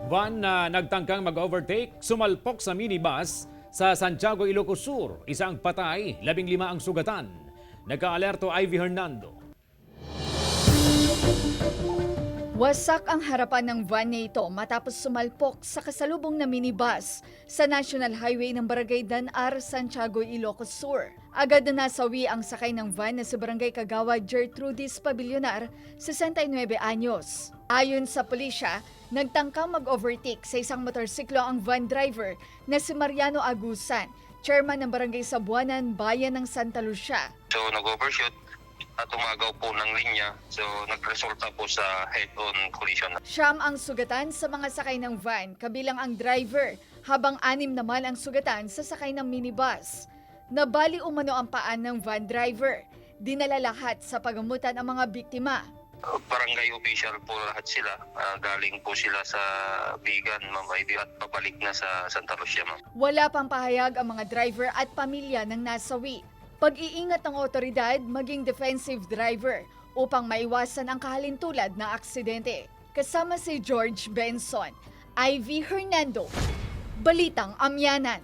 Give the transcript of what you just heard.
Van na nagtangkang mag-overtake, sumalpok sa minibus sa Santiago, Ilocos Sur. Isang patay, 15 ang sugatan. Nagka-alerto Ivy Hernando. Wasak ang harapan ng van na ito matapos sumalpok sa kasalubong na minibus sa National Highway ng Barangay Danar, Santiago, Ilocos Sur. Agad na nasawi ang sakay ng van na si Barangay Kagawad Gertrudis Pabilionar, 69 anyos. Ayon sa pulisya, nagtangkang mag-overtake sa isang motorsiklo ang van driver na si Mariano Agusan, chairman ng Barangay Sabuanan, Bayan ng Santa Lucia. So nag-overshoot at tumagaw po ng linya. So nagresulta po sa head-on collision. Siyam ang sugatan sa mga sakay ng van, kabilang ang driver, habang 6 naman ang sugatan sa sakay ng minibus. Nabali umano ang paan ng van driver. Dinala lahat sa pagamutan ang mga biktima. Barangay official po lahat sila. Galing po sila sa Bigan, Ma'am Ivy, at pabalik na sa Santa Lucia, Ma'am. Wala pang pahayag ang mga driver at pamilya ng nasawi. Pag-iingat ng otoridad maging defensive driver upang maiwasan ang kahalintulad na aksidente. Kasama si George Benson, Ivy Hernando, Balitang Amyanan.